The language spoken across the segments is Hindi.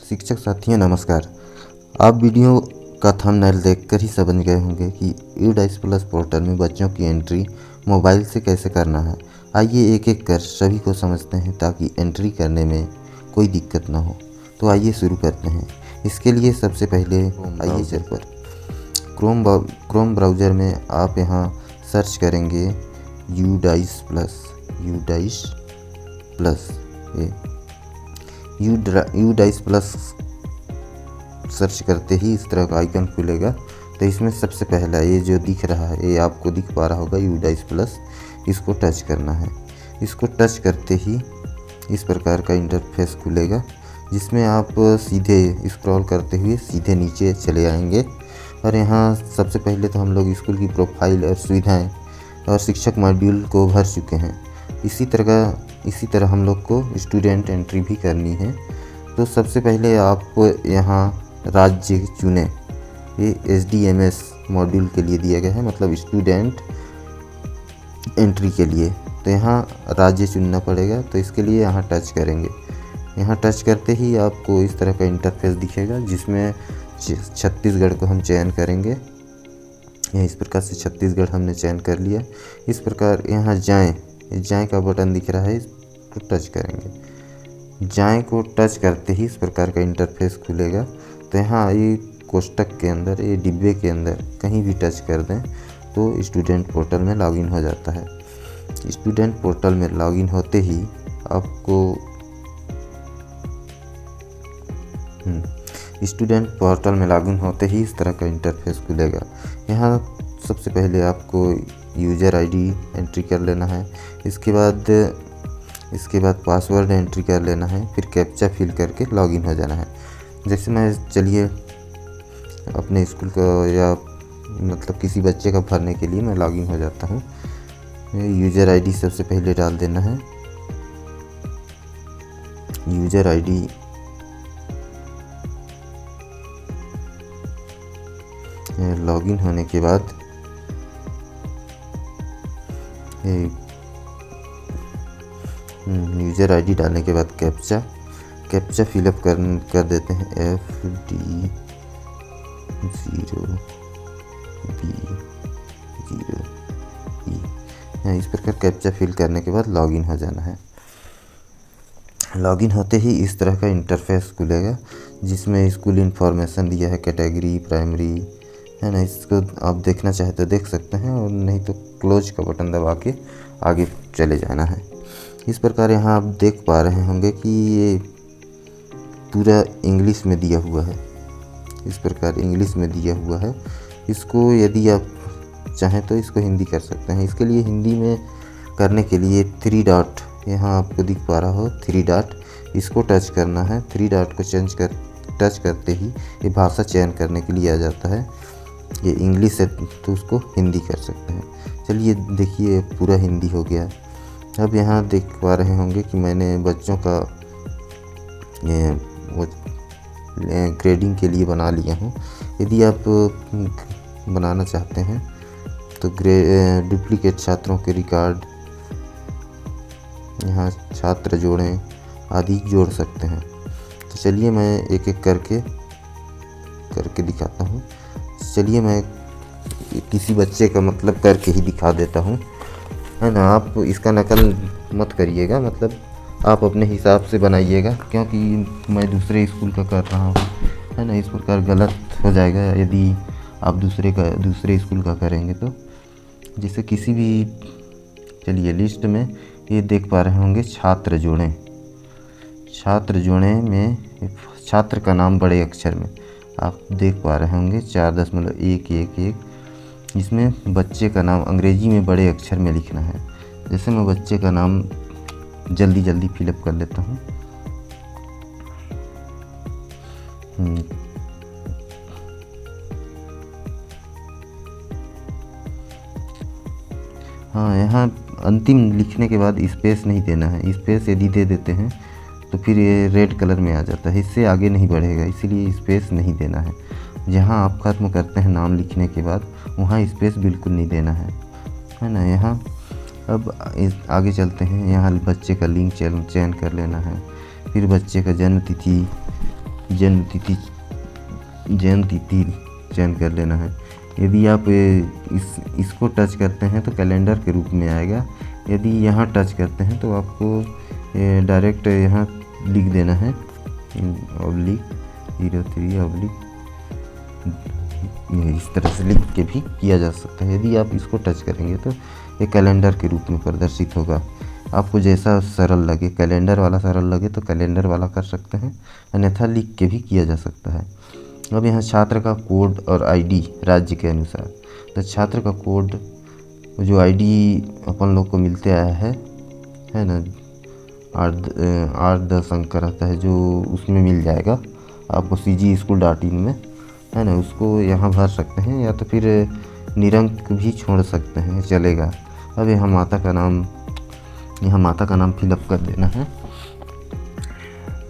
शिक्षक साथियों नमस्कार। आप वीडियो का थंबनेल देखकर ही समझ गए होंगे कि UDAIS+ पोर्टल में बच्चों की एंट्री मोबाइल से कैसे करना है। आइए एक एक कर सभी को समझते हैं ताकि एंट्री करने में कोई दिक्कत ना हो। तो आइए शुरू करते हैं। इसके लिए सबसे पहले आइए चल पर क्रोम ब्राउज़र में आप यहाँ सर्च करेंगे UDAIS+। सर्च करते ही इस तरह का आइकन खुलेगा। तो इसमें सबसे पहला ये जो दिख रहा है, ये आपको दिख पा रहा होगा UDAIS+, इसको टच करना है। इसको टच करते ही इस प्रकार का इंटरफेस खुलेगा, जिसमें आप सीधे स्क्रॉल करते हुए सीधे नीचे चले आएंगे। और यहाँ सबसे पहले तो हम लोग स्कूल की प्रोफाइल और सुविधाएं और शिक्षक मॉड्यूल को भर चुके हैं। इसी तरह हम लोग को स्टूडेंट एंट्री भी करनी है। तो सबसे पहले आप यहाँ राज्य चुने। ये SDMS मॉड्यूल के लिए दिया गया है, मतलब स्टूडेंट एंट्री के लिए। तो यहाँ राज्य चुनना पड़ेगा। तो इसके लिए यहाँ टच करेंगे। यहाँ टच करते ही आपको इस तरह का इंटरफेस दिखेगा, जिसमें छत्तीसगढ़ को हम चयन करेंगे। इस प्रकार से छत्तीसगढ़ हमने चयन कर लिया। इस प्रकार यहाँ जाएँ का बटन दिख रहा है, इसको टच करेंगे। जाएँ को टच करते ही इस प्रकार का इंटरफेस खुलेगा। तो यहाँ ये कोष्टक के अंदर, ये डिब्बे के अंदर कहीं भी टच कर दें तो स्टूडेंट पोर्टल में लॉगिन हो जाता है। स्टूडेंट पोर्टल में लॉगिन होते ही आपको इस तरह का इंटरफेस खुलेगा। यहाँ सबसे पहले आपको यूज़र ID एंट्री कर लेना है। इसके बाद पासवर्ड एंट्री कर लेना है। फिर कैप्चा फिल करके लॉगिन हो जाना है। जैसे मैं चलिए अपने स्कूल का या मतलब किसी बच्चे का भरने के लिए मैं लॉगिन हो जाता हूँ। यूज़र ID सबसे पहले डाल देना है। यूज़र ID लॉगिन होने के बाद यूज़र ID डालने के बाद कैप्चा फिलअप कर देते हैं FD0B0E। इस प्रकार कैप्चा फिल करने के बाद लॉगिन हो जाना है। लॉगिन होते ही इस तरह का इंटरफेस खुलेगा, जिसमें स्कूल इन्फॉर्मेशन दिया है, कैटेगरी प्राइमरी है ना। इसको आप देखना चाहे तो देख सकते हैं, और नहीं तो क्लोज का बटन दबा के आगे चले जाना है। इस प्रकार यहाँ आप देख पा रहे होंगे कि ये पूरा इंग्लिश में दिया हुआ है। इस प्रकार इंग्लिश में दिया हुआ है। इसको यदि आप चाहें तो इसको हिंदी कर सकते हैं। इसके लिए हिंदी में करने के लिए 3 डॉट यहाँ आपको दिख पा रहा हो, 3 डॉट, इसको टच करना है। 3 डॉट को टच करते ही ये भाषा चयन करने के लिए आ जाता है। ये इंग्लिश है तो उसको हिंदी कर सकते हैं। चलिए देखिए पूरा हिंदी हो गया। अब यहाँ देख पा रहे होंगे कि मैंने बच्चों का वो ग्रेडिंग के लिए बना लिया हूँ। यदि आप बनाना चाहते हैं तो डुप्लीकेट छात्रों के रिकॉर्ड, यहाँ छात्र जोड़ें आदि जोड़ सकते हैं। तो चलिए मैं एक एक करके दिखाता हूँ। चलिए मैं किसी बच्चे का मतलब करके ही दिखा देता हूँ, है ना। आप इसका नकल मत करिएगा, मतलब आप अपने हिसाब से बनाइएगा, क्योंकि मैं दूसरे स्कूल का कर रहा हूँ, है ना। इस प्रकार गलत हो जाएगा यदि आप दूसरे स्कूल का करेंगे तो। जैसे किसी भी, चलिए लिस्ट में ये देख पा रहे होंगे छात्र जोड़ें में छात्र का नाम बड़े अक्षर में आप देख पा रहे होंगे 4.111। इसमें बच्चे का नाम अंग्रेजी में बड़े अक्षर में लिखना है। जैसे मैं बच्चे का नाम जल्दी फिलअप कर लेता हूँ। हाँ, यहाँ अंतिम लिखने के बाद स्पेस नहीं देना है। स्पेस यदि दे देते हैं तो फिर ये रेड कलर में आ जाता है, इससे आगे नहीं बढ़ेगा, इसीलिए स्पेस नहीं देना है। जहाँ आप ख़त्म करते हैं नाम लिखने के बाद, वहाँ स्पेस बिल्कुल नहीं देना है ना। यहाँ अब आगे चलते हैं। यहाँ बच्चे का लिंग चयन कर लेना है। फिर बच्चे का जन्म तिथि जन्म तिथि चयन कर लेना है। यदि आप इसको टच करते हैं तो कैलेंडर के रूप में आएगा। यदि यहाँ टच करते हैं तो आपको डायरेक्ट यहाँ लिख देना है /03 इस तरह से लिख के भी किया जा सकता है। यदि आप इसको टच करेंगे तो ये कैलेंडर के रूप में प्रदर्शित होगा। आपको जैसा सरल लगे, कैलेंडर वाला सरल लगे तो कैलेंडर वाला कर सकते हैं, अन्यथा लिख के भी किया जा सकता है। अब यहाँ छात्र का कोड और आईडी राज्य के अनुसार, तो छात्र का कोड जो आईडी अपन लोग को मिलते आया है ना, 8-10 अंक का रहता है, जो उसमें मिल जाएगा आपको CG-School.in में, है ना, उसको यहाँ भर सकते हैं या तो फिर निरंक भी छोड़ सकते हैं, चलेगा। अब यहाँ माता का नाम फिलअप कर देना है।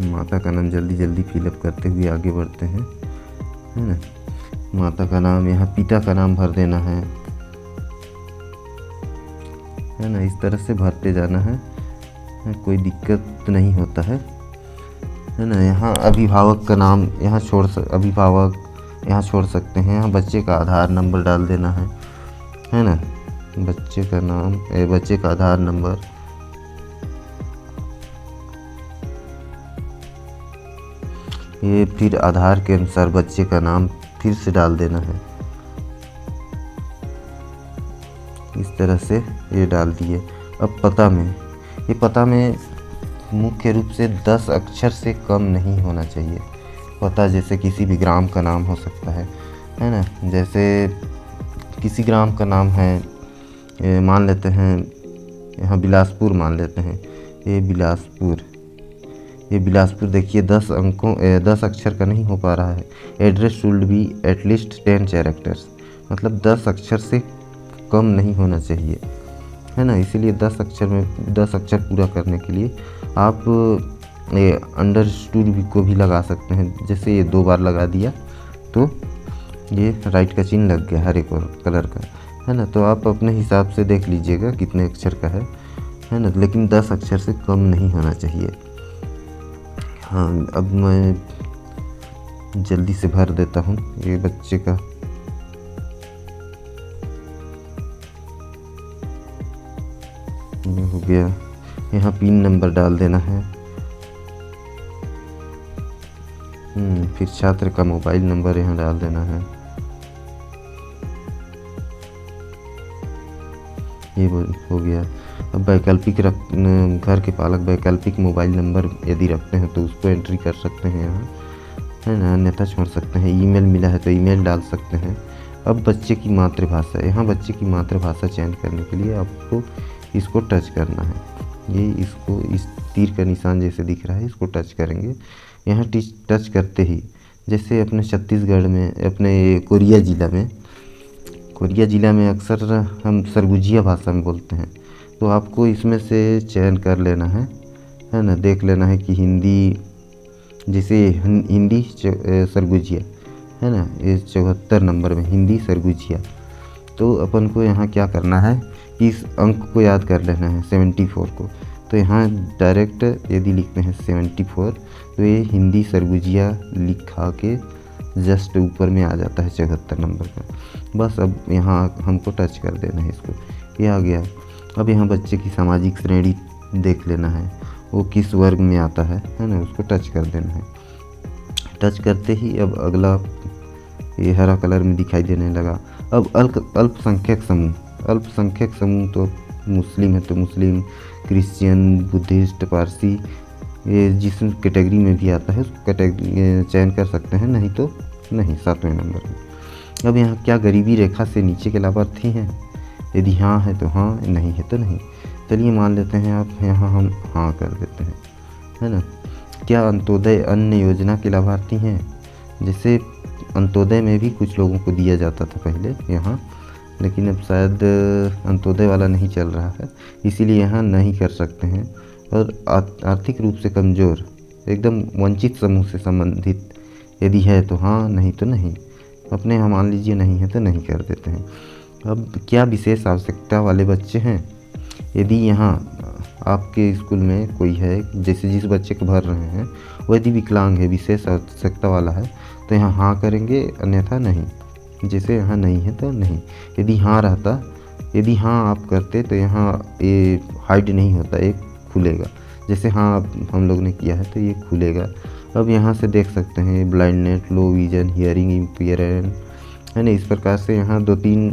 माता का नाम जल्दी फिलअप करते हुए आगे बढ़ते हैं, है ना। माता का नाम, यहाँ पिता का नाम भर देना है ना। इस तरह से भरते जाना है, कोई दिक्कत नहीं होता है ना। यहाँ अभिभावक का नाम यहाँ अभिभावक यहाँ छोड़ सकते हैं। यहाँ बच्चे का आधार नंबर डाल देना है ना। बच्चे का नाम, बच्चे का आधार नंबर, ये फिर आधार के अनुसार बच्चे का नाम फिर से डाल देना है। इस तरह से ये डाल दिए। अब पता में मुख्य रूप से 10 अक्षर से कम नहीं होना चाहिए। पता जैसे किसी भी ग्राम का नाम हो सकता है ना। जैसे किसी ग्राम का नाम है, मान लेते हैं यहाँ बिलासपुर मान लेते हैं। ये बिलासपुर देखिए 10 अक्षर का नहीं हो पा रहा है। Address should be at least 10 characters, मतलब 10 अक्षर से कम नहीं होना चाहिए, है ना। इसीलिए 10 अक्षर पूरा करने के लिए आप ये अंडरस्टूड को भी लगा सकते हैं। जैसे ये 2 बार लगा दिया तो ये राइट का चिन्ह लग गया हरे कलर का, है ना। तो आप अपने हिसाब से देख लीजिएगा कितने अक्षर का है ना, लेकिन 10 अक्षर से कम नहीं होना चाहिए। हाँ, अब मैं जल्दी से भर देता हूँ ये बच्चे का। ये हो गया। यहाँ पिन नंबर डाल देना है। फिर छात्र का मोबाइल नंबर यहाँ डाल देना है। ये हो गया। अब घर के पालक वैकल्पिक मोबाइल नंबर यदि रखते हैं तो उसको एंट्री कर सकते हैं यहाँ, है ना, अन्यथा छोड़ सकते हैं। ईमेल मिला है तो ईमेल डाल सकते हैं। अब बच्चे की मातृभाषा, यहाँ बच्चे की मातृभाषा चयन करने के लिए आपको इसको टच करना है। इस तीर का निशान जैसे दिख रहा है, इसको टच करेंगे। यहाँ टच करते ही जैसे अपने छत्तीसगढ़ में, अपने कोरिया ज़िला में अक्सर हम सरगुजिया भाषा में बोलते हैं, तो आपको इसमें से चयन कर लेना है ना। देख लेना है कि हिंदी, जैसे हिंदी सरगुजिया है ना, ये 74 नंबर में हिंदी सरगुजिया। तो अपन को यहाँ क्या करना है, इस अंक को याद कर लेना है 74 को। तो यहाँ डायरेक्ट यदि लिखते हैं 74 तो ये हिंदी सरगुजिया लिखा के जस्ट ऊपर में आ जाता है 74 नंबर का। बस अब यहाँ हमको टच कर देना है इसको, ये आ गया। अब यहाँ बच्चे की सामाजिक श्रेणी देख लेना है, वो किस वर्ग में आता है ना, उसको टच कर देना है। टच करते ही अब अगला ये हरा कलर में दिखाई देने लगा। अब अल्पसंख्यक समूह तो मुस्लिम है तो मुस्लिम, क्रिश्चियन, बुद्धिस्ट, पारसी, ये जिस कैटेगरी में भी आता है उसको कैटेगरी चयन कर सकते हैं, नहीं तो नहीं 7वें नंबर में। अब यहाँ क्या गरीबी रेखा से नीचे के लाभार्थी हैं? यदि हाँ है तो हाँ, नहीं है तो नहीं। चलिए मान लेते हैं आप, यहाँ हम हाँ कर देते हैं, है ना। क्या अंत्योदय अन्न योजना के लाभार्थी हैं? जैसे अंत्योदय में भी कुछ लोगों को दिया जाता था पहले यहाँ, लेकिन अब शायद अंत्योदय वाला नहीं चल रहा है, इसीलिए यहाँ नहीं कर सकते हैं। और आर्थिक रूप से कमज़ोर, एकदम वंचित समूह से संबंधित यदि है तो हाँ, नहीं तो नहीं। अपने यहाँ मान लीजिए नहीं है तो नहीं कर देते हैं। अब क्या विशेष आवश्यकता वाले बच्चे हैं? यदि यहाँ आपके स्कूल में कोई है, जैसे जिस बच्चे को भर रहे हैं वो यदि विकलांग है, विशेष आवश्यकता वाला है, तो यहाँ हाँ करेंगे, अन्यथा नहीं। जैसे यहाँ नहीं है तो नहीं। यदि हाँ रहता, यदि हाँ आप करते तो यहाँ ये हाइड नहीं होता, ये खुलेगा। जैसे हाँ हम लोग ने किया है तो ये खुलेगा। अब यहाँ से देख सकते हैं blindness, low vision, hearing impairment, है ना। इस प्रकार से यहाँ 2-3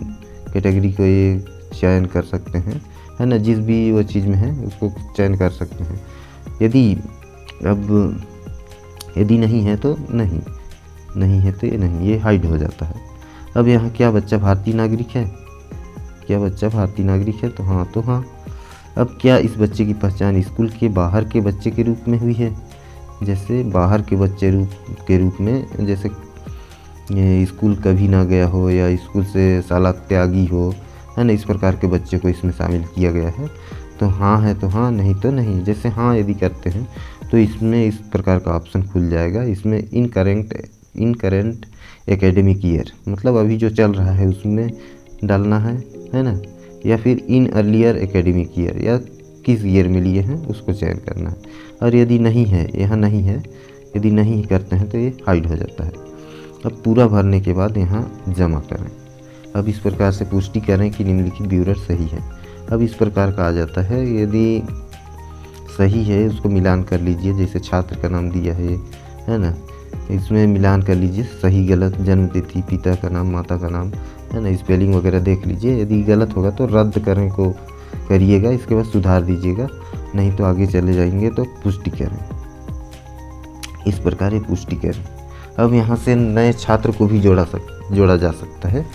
कैटेगरी को ये चयन कर सकते हैं, है ना। जिस भी वो चीज़ में है उसको चयन कर सकते हैं। यदि नहीं है तो नहीं, नहीं है तो ये नहीं, ये हाइड हो जाता है। अब यहाँ क्या बच्चा भारतीय नागरिक है, क्या बच्चा भारतीय नागरिक है, तो हाँ तो हाँ। अब क्या इस बच्चे की पहचान स्कूल के बाहर के बच्चे के रूप में हुई है, जैसे बाहर के बच्चे के रूप में, जैसे ये स्कूल कभी ना गया हो या स्कूल से साला त्यागी हो, है ना। इस प्रकार के बच्चे को इसमें शामिल किया गया है। तो हाँ है तो हाँ, नहीं तो नहीं। जैसे हाँ यदि करते हैं तो इसमें इस प्रकार का ऑप्शन खुल जाएगा। इसमें इनकरेंट एकेडमिक ईयर, मतलब अभी जो चल रहा है उसमें डालना है ना, या फिर इन अर्लियर एकेडमिक ईयर, या किस ईयर में लिए हैं उसको चयन करना है। और यदि नहीं है, यहाँ नहीं है, यदि नहीं करते हैं तो ये हाइड हो जाता है। अब पूरा भरने के बाद यहाँ जमा करें। अब इस प्रकार से पुष्टि करें कि निम्नलिखित विवरण सही है। अब इस प्रकार का आ जाता है। यदि सही है उसको मिलान कर लीजिए, जैसे छात्र का नाम दिया है ना, इसमें मिलान कर लीजिए सही गलत, जन्म तिथि, पिता का नाम, माता का नाम, है ना, स्पेलिंग वगैरह देख लीजिए। यदि गलत होगा तो रद्द करने को करिएगा, इसके बाद सुधार दीजिएगा, नहीं तो आगे चले जाएंगे तो पुष्टि करें। इस प्रकार ये पुष्टि करें। अब यहाँ से नए छात्र को भी जोड़ा जा सकता है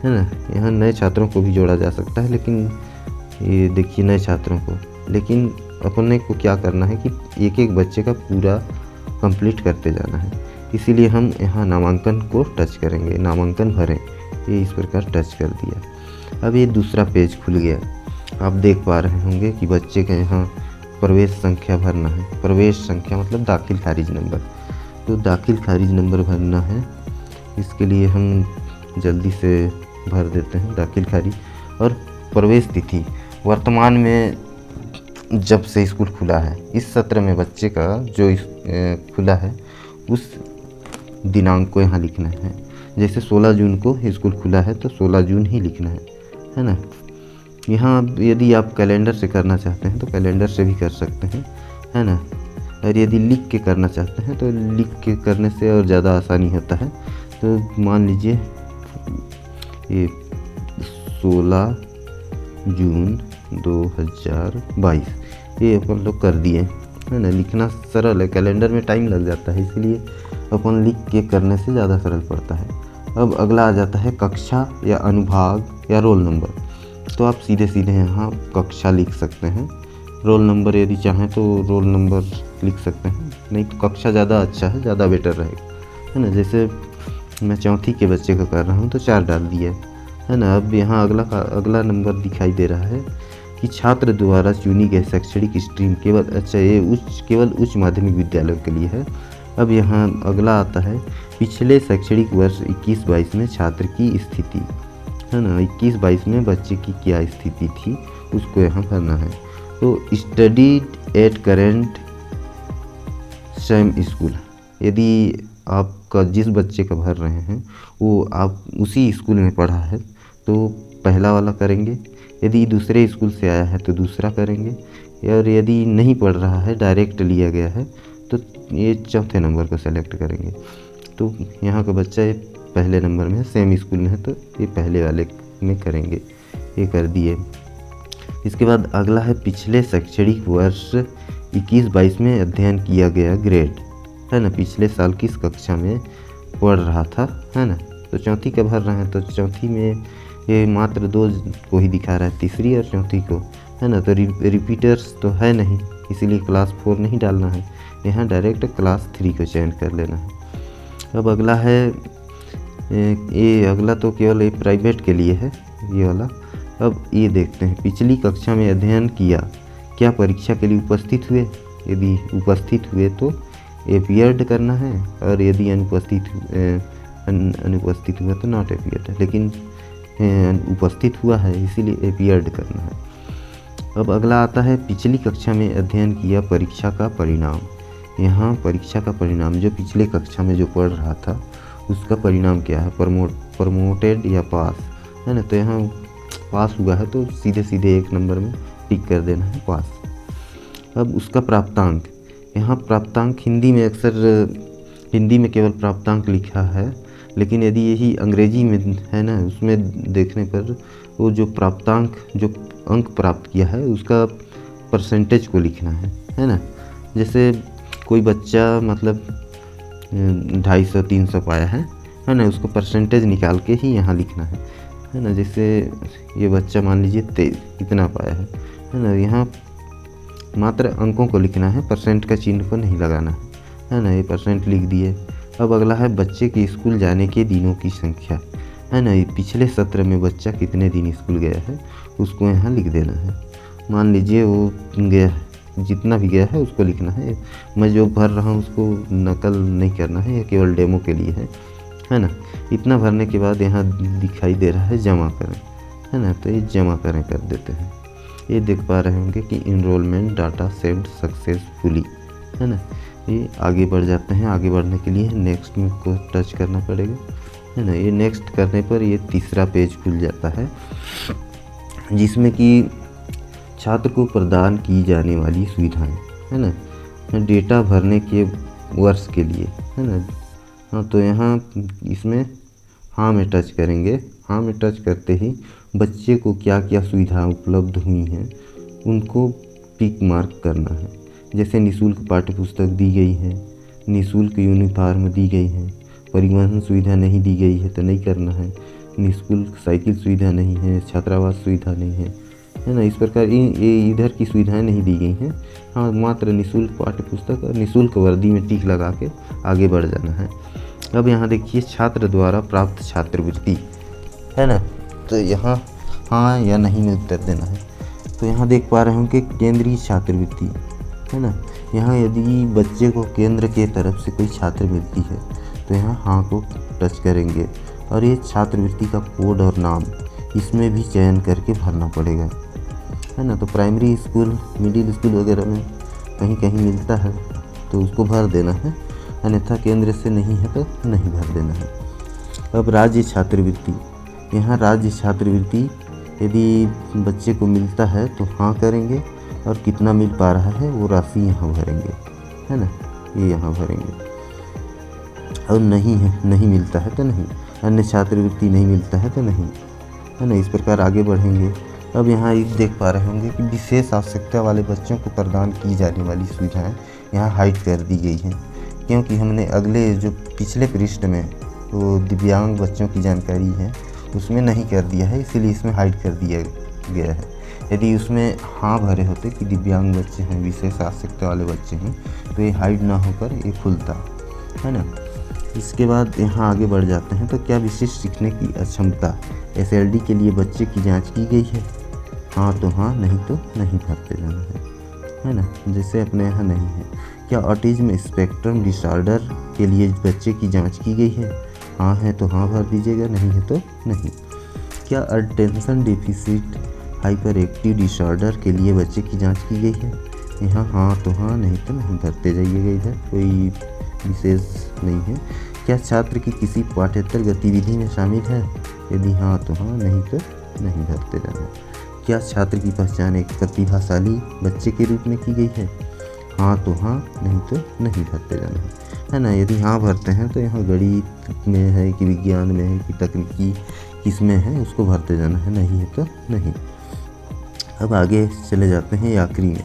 ना। यहाँ नए छात्रों को भी जोड़ा जा सकता है, लेकिन ये देखिए नए छात्रों को, लेकिन अपने को क्या करना है कि एक एक बच्चे का पूरा कंप्लीट करते जाना है। इसीलिए हम यहाँ नामांकन को टच करेंगे, नामांकन भरें, ये इस प्रकार टच कर दिया। अब ये दूसरा पेज खुल गया। आप देख पा रहे होंगे कि बच्चे का यहाँ प्रवेश संख्या भरना है। प्रवेश संख्या मतलब दाखिल खारिज नंबर, तो दाखिल खारिज नंबर भरना है। इसके लिए हम जल्दी से भर देते हैं दाखिल खारिज। और प्रवेश तिथि, वर्तमान में जब से स्कूल खुला है, इस सत्र में बच्चे का जो खुला है उस दिनांक को यहाँ लिखना है। जैसे 16 जून को स्कूल खुला है तो 16 जून ही लिखना है ना। यहाँ यदि आप कैलेंडर से करना चाहते हैं तो कैलेंडर से भी कर सकते हैं, है ना। और यदि लिख के करना चाहते हैं तो लिख के करने से और ज़्यादा आसानी होता है। तो मान लीजिए ये 16 जून 2022 ये अपन लोग कर दिए, है ना। लिखना सरल है, कैलेंडर में टाइम लग जाता है, इसलिए अपन लिख के करने से ज़्यादा सरल पड़ता है। अब अगला आ जाता है कक्षा या अनुभाग या रोल नंबर। तो आप सीधे सीधे यहाँ कक्षा लिख सकते हैं। रोल नंबर यदि चाहें तो रोल नंबर लिख सकते हैं, नहीं तो कक्षा ज़्यादा अच्छा है, ज़्यादा बेटर रहेगा, है ना। जैसे मैं चौथी के बच्चे का कर रहा हूँ तो 4 डाल दिया है ना। अब यहाँ अगला नंबर दिखाई दे रहा है कि छात्र द्वारा चुनी गई शैक्षणिक स्ट्रीम केवल, अच्छा ये केवल उच्च माध्यमिक विद्यालय के लिए है। अब यहाँ अगला आता है पिछले शैक्षणिक वर्ष 21-22 में छात्र की स्थिति, है ना। 21-22 में बच्चे की क्या स्थिति थी उसको यहाँ भरना है। तो studied at current same school, यदि आपका जिस बच्चे का भर रहे हैं वो आप उसी स्कूल में पढ़ा है तो पहला वाला करेंगे। यदि दूसरे स्कूल से आया है तो दूसरा करेंगे, और यदि नहीं पढ़ रहा है, डायरेक्ट लिया गया है, तो ये चौथे नंबर को सेलेक्ट करेंगे। तो यहाँ का बच्चा ये पहले नंबर में है, सेम स्कूल में है तो ये पहले वाले में करेंगे, ये कर दिए। इसके बाद अगला है पिछले शैक्षणिक वर्ष 21-22 में अध्ययन किया गया ग्रेड, है ना। पिछले साल किस कक्षा में पढ़ रहा था, है ना। तो चौथी का भर रहे हैं तो चौथी में ये मात्र 2 को ही दिखा रहा है, तीसरी और चौथी को, है ना। तो रिपीटर्स तो है नहीं, इसीलिए क्लास 4 नहीं डालना है, यहाँ डायरेक्ट क्लास 3 को चयन कर लेना है। अब अगला है ये अगला तो केवल ये प्राइवेट के लिए है ये वाला। अब ये देखते हैं पिछली कक्षा में अध्ययन किया, क्या परीक्षा के लिए उपस्थित हुए। यदि उपस्थित हुए तो अपीयर्ड करना है, और यदि अनुपस्थित हुआ तो नॉट अपीयर्ड है, लेकिन उपस्थित हुआ है इसीलिए अपीयर्ड करना है। अब अगला आता है पिछली कक्षा में अध्ययन किया परीक्षा का परिणाम। यहाँ परीक्षा का परिणाम जो पिछले कक्षा में जो पढ़ रहा था उसका परिणाम क्या है, प्रमोटेड या पास, है ना। तो यहाँ पास हुआ है तो सीधे सीधे 1 नंबर में टिक कर देना है पास। अब उसका प्राप्तांक, यहाँ प्राप्तांक हिंदी में अक्सर हिंदी में केवल प्राप्तांक लिखा है, लेकिन यदि यही अंग्रेजी में है ना, उसमें देखने पर वो जो प्राप्तांक जो अंक प्राप्त किया है उसका परसेंटेज को लिखना है ना। जैसे कोई बच्चा मतलब 250-300 पाया है ना, उसको परसेंटेज निकाल के ही यहाँ लिखना है ना। जैसे ये बच्चा मान लीजिए इतना पाया है ना, यहाँ मात्र अंकों को लिखना है, परसेंट का चिन्ह को नहीं लगाना है ना। ये परसेंट लिख दिए। अब अगला है बच्चे के स्कूल जाने के दिनों की संख्या, है ना। पिछले सत्र में बच्चा कितने दिन स्कूल गया है उसको यहाँ लिख देना है। मान लीजिए वो गया जितना भी गया है उसको लिखना है। मैं जो भर रहा हूँ उसको नकल नहीं करना है, यह केवल डेमो के लिए है ना। इतना भरने के बाद यहाँ दिखाई दे रहा है जमा करें, है ना। तो ये जमा करें कर देते हैं। ये देख पा रहे होंगे कि इनरोलमेंट डाटा सेव्ड सक्सेसफुली, है ना। ये आगे बढ़ जाते हैं। आगे बढ़ने के लिए नेक्स्ट में को टच करना पड़ेगा, है ना। ये नेक्स्ट करने पर ये तीसरा पेज खुल जाता है जिसमें कि छात्र को प्रदान की जाने वाली सुविधाएं, है ना। डेटा भरने के वर्ष के लिए, है ना। हाँ, तो यहाँ इसमें हाँ में टच करेंगे। हाँ में टच करते ही बच्चे को क्या क्या सुविधाएं उपलब्ध हुई हैं उनको टिक मार्क करना है। जैसे निःशुल्क पाठ्य पुस्तक दी गई है, निःशुल्क यूनिफॉर्म दी गई है, परिवहन सुविधा नहीं दी गई है तो नहीं करना है, निःशुल्क साइकिल सुविधा नहीं है, छात्रावास सुविधा नहीं है ना। इस प्रकार ये इधर की सुविधाएं नहीं दी गई हैं। हाँ, मात्र निःशुल्क पाठ्य पुस्तक और निःशुल्क वर्दी में टिक लगा के आगे बढ़ जाना है। अब यहाँ देखिए छात्र द्वारा प्राप्त छात्रवृत्ति, है ना। तो यहाँ हाँ या नहीं में उत्तर देना है। तो यहाँ देख पा रहे हो कि केंद्रीय छात्रवृत्ति, है ना। यहाँ यदि बच्चे को केंद्र के तरफ से कोई छात्र मिलती है तो यहाँ हाँ को टच करेंगे और ये छात्रवृत्ति का कोड और नाम इसमें भी चयन करके भरना पड़ेगा, है ना। तो प्राइमरी स्कूल, मिडिल स्कूल वगैरह में कहीं कहीं मिलता है तो उसको भर देना है, अन्यथा केंद्र से नहीं है तो नहीं भर देना है। अब राज्य छात्रवृत्ति, यहाँ राज्य छात्रवृत्ति यदि बच्चे को मिलता है तो हाँ करेंगे और कितना मिल पा रहा है वो राशि यहाँ भरेंगे, है ना। ये यहाँ भरेंगे। और नहीं है, नहीं मिलता है तो नहीं, अन्य छात्रवृत्ति नहीं मिलता है तो नहीं, है ना। इस प्रकार आगे बढ़ेंगे। अब यहाँ एक देख पा रहे होंगे कि विशेष आवश्यकता वाले बच्चों को प्रदान की जाने वाली सुविधाएं यहाँ हाइड कर दी गई हैं, क्योंकि हमने अगले जो पिछले पृष्ठ में वो दिव्यांग बच्चों की जानकारी है उसमें नहीं कर दिया है, इसीलिए इसमें हाइड कर दिया गया है। यदि उसमें हाँ भरे होते कि दिव्यांग बच्चे हैं, विशेष आवश्यकता वाले बच्चे हैं, तो ये हाइड ना होकर ये खुलता, है ना। इसके बाद यहाँ आगे बढ़ जाते हैं। तो क्या विशिष्ट सीखने की अक्षमता SLD के लिए बच्चे की जांच की गई है? हाँ तो हाँ, नहीं तो नहीं भरते जाना है ना। जैसे अपने यहाँ नहीं है। क्या ऑटिज्म स्पेक्ट्रम डिसऑर्डर के लिए बच्चे की जांच की गई है? हाँ है तो हाँ भर दीजिएगा, नहीं है तो नहीं। क्या attention deficit hyper active disorder के लिए बच्चे की जांच की गई है? यहाँ हाँ तो हाँ, नहीं तो नहीं भरते जाइएगा, इधर कोई विशेष नहीं है। क्या छात्र की किसी पाठ्येतर गतिविधि में शामिल है? यदि हाँ तो हाँ, नहीं तो नहीं भरते जाना। क्या छात्र की पहचान एक प्रतिभाशाली बच्चे के रूप में की गई है? हाँ तो हाँ, नहीं तो नहीं भरते जाना है ना। यदि हाँ भरते हैं तो यहाँ गणित में है कि विज्ञान में है कि तकनीकी किस में है उसको भरते जाना है, नहीं है तो नहीं। अब आगे चले जाते हैं आखिरी में।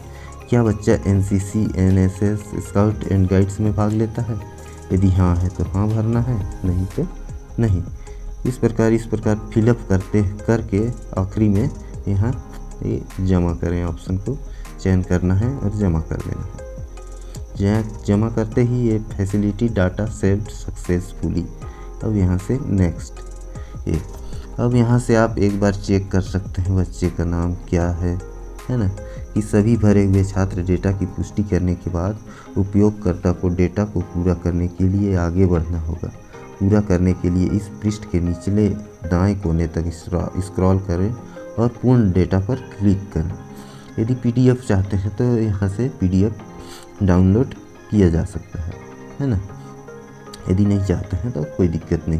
क्या बच्चा NCC, NSS, scout and guides में भाग लेता है? यदि हाँ है तो हाँ भरना है, नहीं तो नहीं। इस प्रकार फिलअप करके आखिरी में यहाँ ये जमा करें ऑप्शन को चयन करना है और जमा कर देना है। जमा करते ही ये फैसिलिटी डाटा सेव्ड सक्सेसफुली। अब यहाँ से नेक्स्ट। अब यहाँ से आप एक बार चेक कर सकते हैं बच्चे का नाम क्या है ना। कि सभी भरे हुए छात्र डेटा की पुष्टि करने के बाद उपयोगकर्ता को डेटा को पूरा करने के लिए आगे बढ़ना होगा। पूरा करने के लिए इस पृष्ठ के निचले दाएं कोने तक स्क्रॉल करें और पूर्ण डेटा पर क्लिक करें। यदि PDF चाहते हैं तो यहाँ से PDF डाउनलोड किया जा सकता है ना। यदि नहीं चाहते हैं तो कोई दिक्कत नहीं।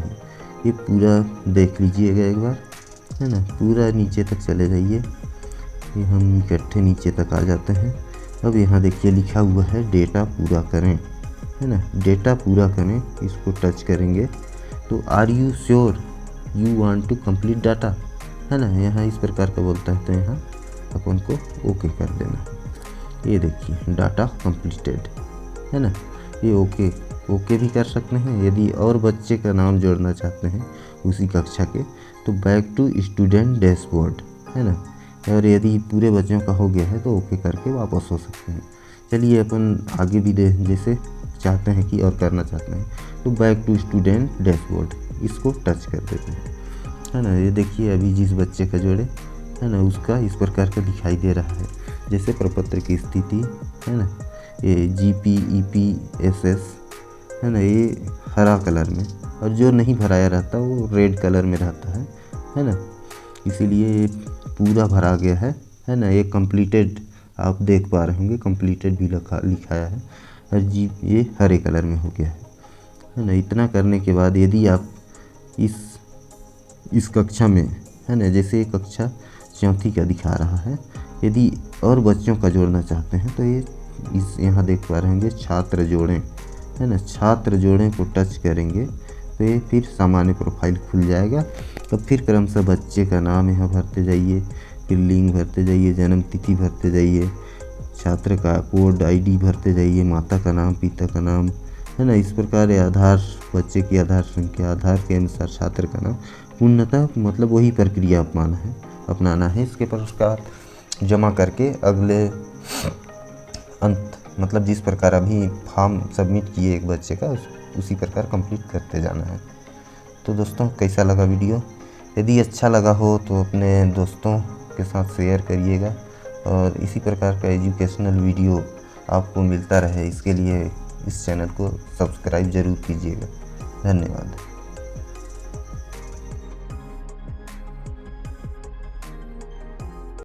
ये पूरा देख लीजिएगा एक बार, है ना। पूरा नीचे तक चले जाइए, ये हम इकट्ठे नीचे तक आ जाते हैं। अब यहाँ देखिए लिखा हुआ है डेटा पूरा करें, है ना। डेटा पूरा करें, इसको टच करेंगे तो are you sure you want to complete data, है ना। यहाँ इस प्रकार का बोलता है तो यहाँ अपन को ओके कर देना। ये देखिए डाटा कंप्लीटेड, है ना। ये ओके भी कर सकते हैं। यदि और बच्चे का नाम जोड़ना चाहते हैं उसी कक्षा के तो बैक टू स्टूडेंट डैशबोर्ड, है ना। और यदि पूरे बच्चों का हो गया है तो ओके करके वापस हो सकते हैं। चलिए अपन आगे भी जैसे चाहते हैं कि और करना चाहते हैं तो बैक टू स्टूडेंट डैशबोर्ड, इसको टच कर देते हैं, है ना। ये देखिए अभी जिस बच्चे का जोड़े, है ना, उसका इस प्रकार का दिखाई दे रहा है। जैसे प्रपत्र की स्थिति, है ना, ये GP EP SS, है ना, ये हरा कलर में, और जो नहीं भराया रहता वो रेड कलर में रहता है ना। इसीलिए ये पूरा भरा गया है ना। ये कंप्लीटेड आप देख पा रहे होंगे, कंप्लीटेड भी लिखाया है, और ये हरे कलर में हो गया है ना। इतना करने के बाद यदि आप इस कक्षा में, है ना, जैसे ये कक्षा 4थी का दिखा रहा है, यदि और बच्चों का जोड़ना चाहते हैं तो ये यहाँ देख पा रहे होंगे छात्र जोड़ें, है ना। छात्र जोड़ें को टच करेंगे तो ये फिर सामान्य प्रोफाइल खुल जाएगा। तो फिर क्रमशः बच्चे का नाम यहाँ भरते जाइए, फिर लिंग भरते जाइए, जन्म तिथि भरते जाइए, छात्र का कोड ID भरते जाइए, माता का नाम, पिता का नाम, है ना। इस प्रकार आधार, बच्चे की आधार संख्या, आधार के अनुसार छात्र का नाम, पूर्णतः मतलब वही प्रक्रिया अपनाना है। इसके प्रकार जमा करके अगले अंत मतलब जिस प्रकार अभी फॉर्म सबमिट किए एक बच्चे का, उसी प्रकार कंप्लीट करते जाना है। तो दोस्तों कैसा लगा वीडियो? यदि अच्छा लगा हो तो अपने दोस्तों के साथ शेयर करिएगा, और इसी प्रकार का एजुकेशनल वीडियो आपको मिलता रहे इसके लिए इस चैनल को सब्सक्राइब ज़रूर कीजिएगा। धन्यवाद।